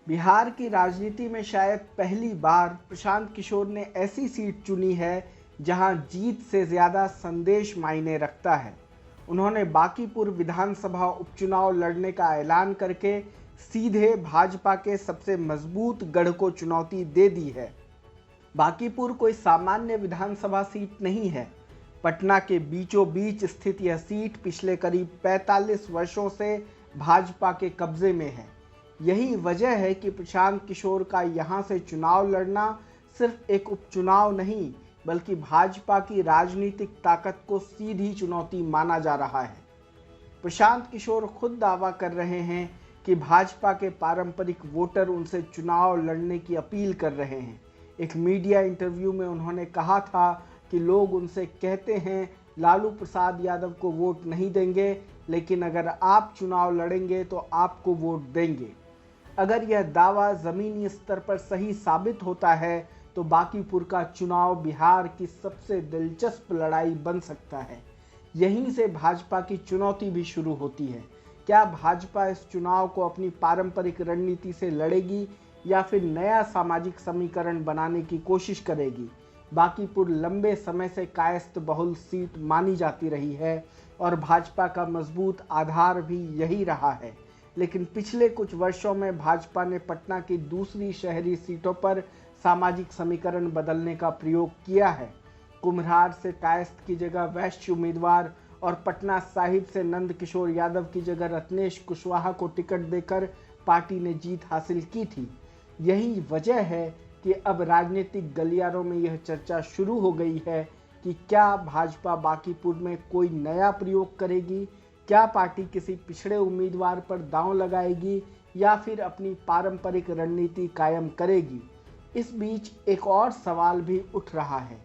बिहार की राजनीति में शायद पहली बार प्रशांत किशोर ने ऐसी सीट चुनी है जहां जीत से ज़्यादा संदेश मायने रखता है। उन्होंने बांकीपुर विधानसभा उपचुनाव लड़ने का ऐलान करके सीधे भाजपा के सबसे मजबूत गढ़ को चुनौती दे दी है। बांकीपुर कोई सामान्य विधानसभा सीट नहीं है। पटना के बीचों बीच स्थित यह सीट पिछले करीब 45 वर्षों से भाजपा के कब्जे में है। यही वजह है कि प्रशांत किशोर का यहां से चुनाव लड़ना सिर्फ एक उपचुनाव नहीं, बल्कि भाजपा की राजनीतिक ताकत को सीधी चुनौती माना जा रहा है। प्रशांत किशोर खुद दावा कर रहे हैं कि भाजपा के पारंपरिक वोटर उनसे चुनाव लड़ने की अपील कर रहे हैं। एक मीडिया इंटरव्यू में उन्होंने कहा था कि लोग उनसे कहते हैं लालू प्रसाद यादव को वोट नहीं देंगे, लेकिन अगर आप चुनाव लड़ेंगे तो आपको वोट देंगे। अगर यह दावा ज़मीनी स्तर पर सही साबित होता है तो बांकीपुर का चुनाव बिहार की सबसे दिलचस्प लड़ाई बन सकता है। यहीं से भाजपा की चुनौती भी शुरू होती है। क्या भाजपा इस चुनाव को अपनी पारंपरिक रणनीति से लड़ेगी या फिर नया सामाजिक समीकरण बनाने की कोशिश करेगी? बांकीपुर लंबे समय से कायस्थ बहुल सीट मानी जाती रही है और भाजपा का मजबूत आधार भी यही रहा है। लेकिन पिछले कुछ वर्षों में भाजपा ने पटना की दूसरी शहरी सीटों पर सामाजिक समीकरण बदलने का प्रयोग किया है। कुम्हरार से कायस्थ की जगह वैश्य उम्मीदवार और पटना साहिब से नंद किशोर यादव की जगह रत्नेश कुशवाहा को टिकट देकर पार्टी ने जीत हासिल की थी। यही वजह है कि अब राजनीतिक गलियारों में यह चर्चा शुरू हो गई है कि क्या भाजपा बांकीपुर में कोई नया प्रयोग करेगी, क्या पार्टी किसी पिछड़े उम्मीदवार पर दांव लगाएगी या फिर अपनी पारंपरिक रणनीति कायम करेगी। इस बीच एक और सवाल भी उठ रहा है,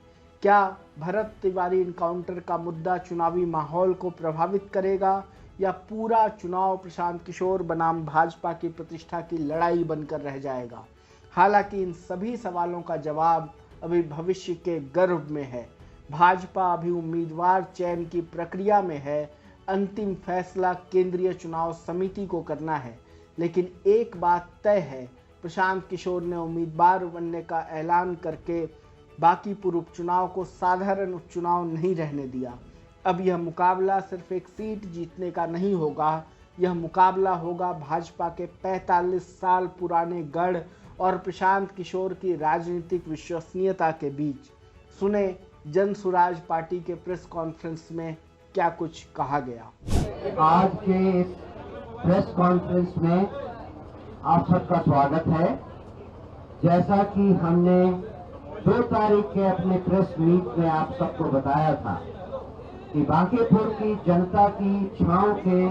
क्या भरत तिवारी इनकाउंटर का मुद्दा चुनावी माहौल को प्रभावित करेगा या पूरा चुनाव प्रशांत किशोर बनाम भाजपा की प्रतिष्ठा की लड़ाई बनकर रह जाएगा? हालांकि इन सभी सवालों का जवाब अभी भविष्य के गर्भ में है। भाजपा अभी उम्मीदवार चयन की प्रक्रिया में है। अंतिम फैसला केंद्रीय चुनाव समिति को करना है। लेकिन एक बात तय है, प्रशांत किशोर ने उम्मीदवार बनने का ऐलान करके बांकीपुर उपचुनाव को साधारण उपचुनाव नहीं रहने दिया। अब यह मुकाबला सिर्फ एक सीट जीतने का नहीं होगा, यह मुकाबला होगा भाजपा के 45 साल पुराने गढ़ और प्रशांत किशोर की राजनीतिक विश्वसनीयता के बीच। सुने जन सुराज पार्टी के प्रेस कॉन्फ्रेंस में क्या कुछ कहा गया। आज के प्रेस कॉन्फ्रेंस में आप सबका स्वागत है। जैसा कि हमने 2 तारीख के अपने प्रेस मीट में आप सबको बताया था कि बांकीपुर की जनता की छांव के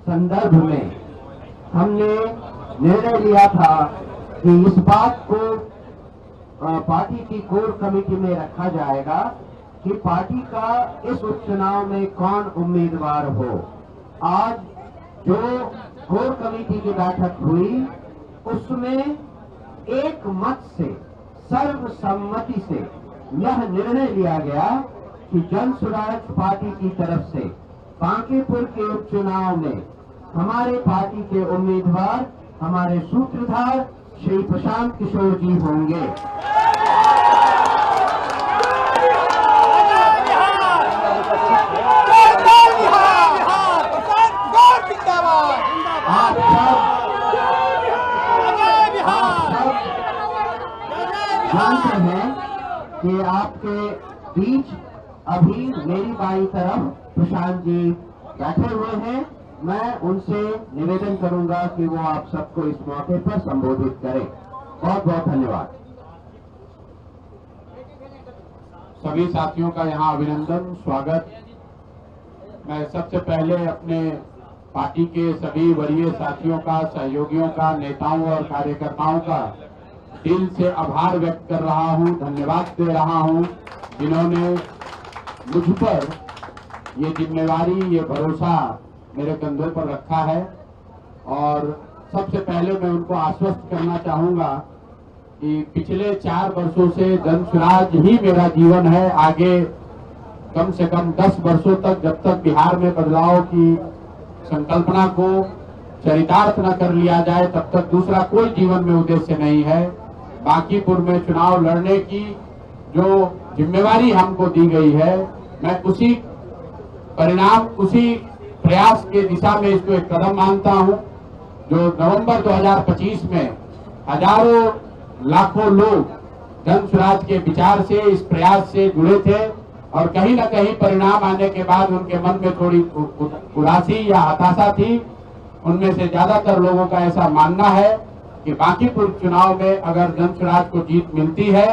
संदर्भ में हमने निर्णय लिया था कि इस बात को पार्टी की कोर कमेटी में रखा जाएगा कि पार्टी का इस उपचुनाव में कौन उम्मीदवार हो। आज जो कोर कमेटी की बैठक हुई उसमें एक मत से, सर्वसम्मति से यह निर्णय लिया गया कि जन सुराज पार्टी की तरफ से बांकीपुर के उपचुनाव में हमारे पार्टी के उम्मीदवार हमारे सूत्रधार श्री प्रशांत किशोर जी होंगे। आप सब जानते हैं कि आपके बीच अभी मेरी बाईं तरफ प्रशांत जी बैठे हुए हैं। मैं उनसे निवेदन करूंगा कि वो आप सबको इस मौके पर संबोधित करें। बहुत बहुत धन्यवाद। सभी साथियों का यहाँ अभिनंदन, स्वागत। मैं सबसे पहले अपने पार्टी के सभी वरीय साथियों का, सहयोगियों का, नेताओं और कार्यकर्ताओं का दिल से आभार व्यक्त कर रहा हूँ, धन्यवाद दे रहा हूँ, जिन्होंने मुझ पर ये जिम्मेवारी, ये भरोसा मेरे कंधों पर रखा है। और सबसे पहले मैं उनको आश्वस्त करना चाहूंगा कि पिछले 4 वर्षों से जन सुराज ही मेरा जीवन है। आगे कम से कम 10 वर्षों तक, जब तक बिहार में बदलाव की संकल्पना को चरितार्थ न कर लिया जाए तब तक दूसरा कोई जीवन में उद्देश्य नहीं है। बांकीपुर में चुनाव लड़ने की जो जिम्मेवारी हमको दी गई है, मैं उसी परिणाम, उसी प्रयास के दिशा में इसको एक कदम मानता हूं। जो नवंबर 2025 में हजारों लाखों लोग जन स्वराज के विचार से, इस प्रयास से जुड़े थे और कहीं न कहीं परिणाम आने के बाद उनके मन में थोड़ी उदासी या हताशा थी। उनमें से ज्यादातर लोगों का ऐसा मानना है कि बांकीपुर चुनाव में अगर जन स्वराज को जीत मिलती है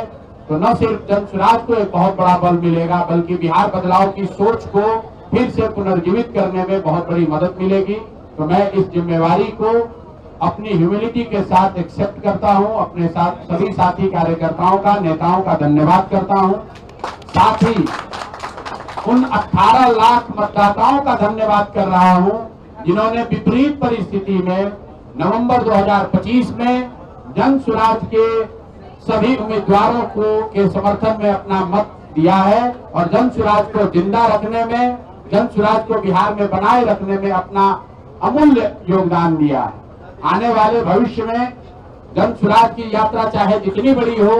तो न सिर्फ जन स्वराज को एक बहुत बड़ा बल मिलेगा, बल्कि बिहार बदलाव की सोच को फिर से पुनर्जीवित करने में बहुत बड़ी मदद मिलेगी। तो मैं इस जिम्मेवारी को अपनी ह्यूमिलिटी के साथ एक्सेप्ट करता हूं। अपने साथ सभी साथी कार्यकर्ताओं का, नेताओं का धन्यवाद करता हूं। साथ ही उन 18 लाख मतदाताओं का धन्यवाद कर रहा हूं जिन्होंने विपरीत परिस्थिति में नवंबर 2025 में जन स्वराज के सभी उम्मीदवारों के समर्थन में अपना मत दिया है और जन स्वराज को जिंदा रखने में, जन स्वराज को बिहार में बनाए रखने में अपना अमूल्य योगदान दिया है। आने वाले भविष्य में जन स्वराज की यात्रा चाहे जितनी बड़ी हो,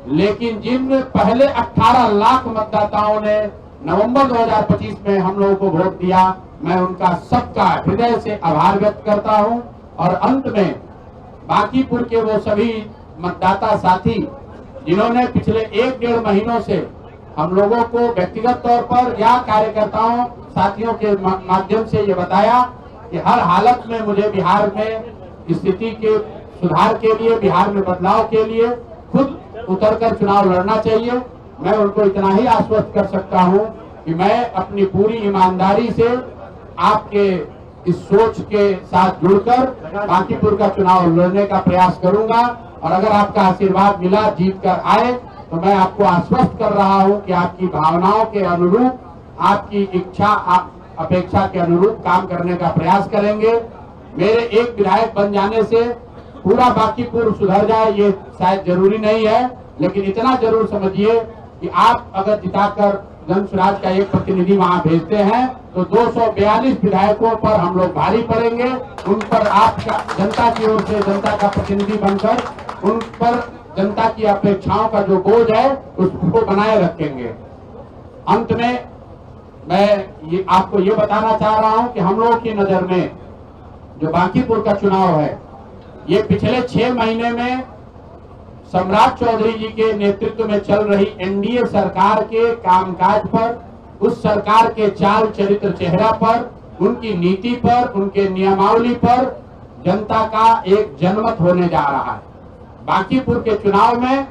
लेकिन जिन पहले 18 लाख मतदाताओं ने नवंबर 2025 में हम लोगों को वोट दिया, मैं उनका सबका हृदय से आभार व्यक्त करता हूं। और अंत में बांकीपुर के वो सभी मतदाता साथी जिन्होंने पिछले 1-1.5 महीनों से हम लोगों को व्यक्तिगत तौर पर या कार्यकर्ताओं साथियों के माध्यम से ये बताया कि हर हालत में मुझे बिहार में स्थिति के सुधार के लिए, बिहार में बदलाव के लिए खुद उतरकर चुनाव लड़ना चाहिए। मैं उनको इतना ही आश्वस्त कर सकता हूं कि मैं अपनी पूरी ईमानदारी से आपके इस सोच के साथ जुड़कर बांकीपुर का चुनाव लड़ने का प्रयास करूंगा और अगर आपका आशीर्वाद मिला, जीत कर आए, तो मैं आपको आश्वस्त कर रहा हूं कि आपकी भावनाओं के अनुरूप, आपकी इच्छा अपेक्षा के अनुरूप काम करने का प्रयास करेंगे। मेरे एक विधायक बन जाने से पूरा बांकीपुर सुधर जाए ये शायद जरूरी नहीं है, लेकिन इतना जरूर समझिए कि आप अगर जिताकर जन स्वराज का एक प्रतिनिधि वहां भेजते हैं तो 242 विधायकों पर हम लोग भारी पड़ेंगे। उन पर आपका जनता की ओर से जनता का प्रतिनिधि बनकर उन पर जनता की अपेक्षाओं का जो बोझ है उसको बनाए रखेंगे। अंत में मैं आपको ये बताना चाह रहा हूं कि हम लोगों की नजर में जो बांकीपुर का चुनाव है, ये पिछले 6 महीने में सम्राट चौधरी जी के नेतृत्व में चल रही एनडीए सरकार के कामकाज पर, उस सरकार के चाल चरित्र चेहरा पर, उनकी नीति पर, उनके नियमावली पर जनता का एक जनमत होने जा रहा है। बांकीपुर के चुनाव में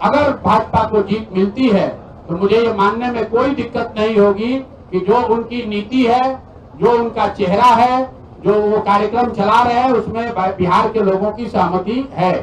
अगर भाजपा को जीत मिलती है तो मुझे ये मानने में कोई दिक्कत नहीं होगी कि जो उनकी नीति है, जो उनका चेहरा है, जो वो कार्यक्रम चला रहे हैं, उसमें बिहार के लोगों की सहमति है।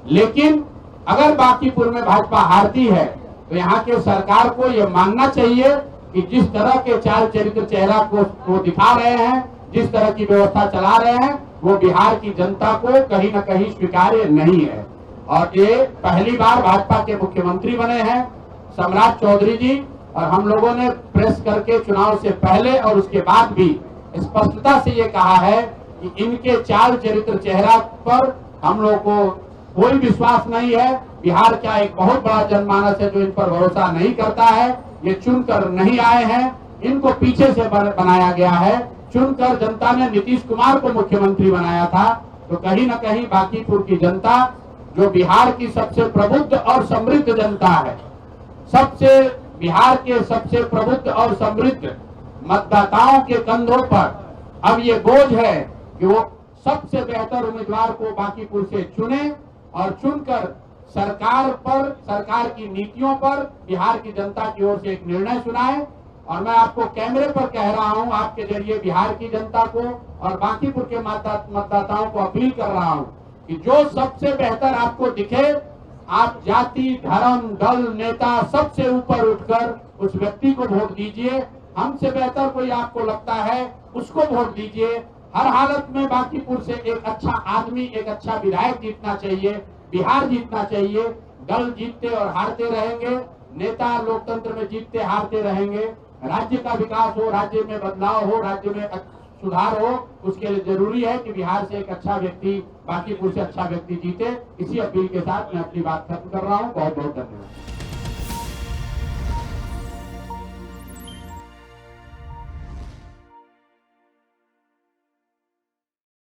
लेकिन अगर बांकीपुर में भाजपा हारती है तो यहाँ के सरकार को ये मानना चाहिए कि जिस तरह के चाल चरित्र चेहरा को वो दिखा रहे हैं, जिस तरह की व्यवस्था चला रहे हैं, वो बिहार की जनता को कहीं न कहीं स्वीकार्य नहीं है। और ये पहली बार भाजपा के मुख्यमंत्री बने हैं सम्राट चौधरी जी, और हम लोगों ने प्रेस करके चुनाव से पहले और उसके बाद भी स्पष्टता से ये कहा है कि इनके चाल चरित्र चेहरा पर हम लोग को कोई विश्वास नहीं है। बिहार का एक बहुत बड़ा जनमानस है जो इन पर भरोसा नहीं करता है। ये चुनकर नहीं आए हैं, इनको पीछे से बनाया गया है। चुनकर जनता ने नीतीश कुमार को मुख्यमंत्री बनाया था। तो कहीं न कहीं बांकीपुर की जनता, जो बिहार की सबसे प्रबुद्ध और समृद्ध जनता है, बिहार के सबसे प्रबुद्ध और समृद्ध मतदाताओं के कंधों पर अब ये बोझ है कि वो सबसे बेहतर उम्मीदवार को बांकीपुर से चुने और चुनकर सरकार पर, सरकार की नीतियों पर बिहार की जनता की ओर से एक निर्णय सुनाए। और मैं आपको कैमरे पर कह रहा हूं, आपके जरिए बिहार की जनता को और बांकीपुर के मतदाताओं को अपील कर रहा हूं कि जो सबसे बेहतर आपको दिखे, आप जाति, धर्म, दल, नेता सबसे ऊपर उठकर उस व्यक्ति को वोट दीजिए। हमसे बेहतर कोई आपको लगता है उसको वोट दीजिए। हर हालत में बांकीपुर से एक अच्छा आदमी, एक अच्छा विधायक जीतना चाहिए, बिहार जीतना चाहिए। दल जीतते और हारते रहेंगे, नेता लोकतंत्र में जीतते हारते रहेंगे। राज्य का विकास हो, राज्य में बदलाव हो, राज्य में सुधार हो, उसके लिए जरूरी है कि बिहार से एक अच्छा व्यक्ति बांकीपुर से अच्छा व्यक्ति जीते। इसी अपील के साथ मैं अपनी बात खत्म कर रहा हूँ। बहुत बहुत धन्यवाद।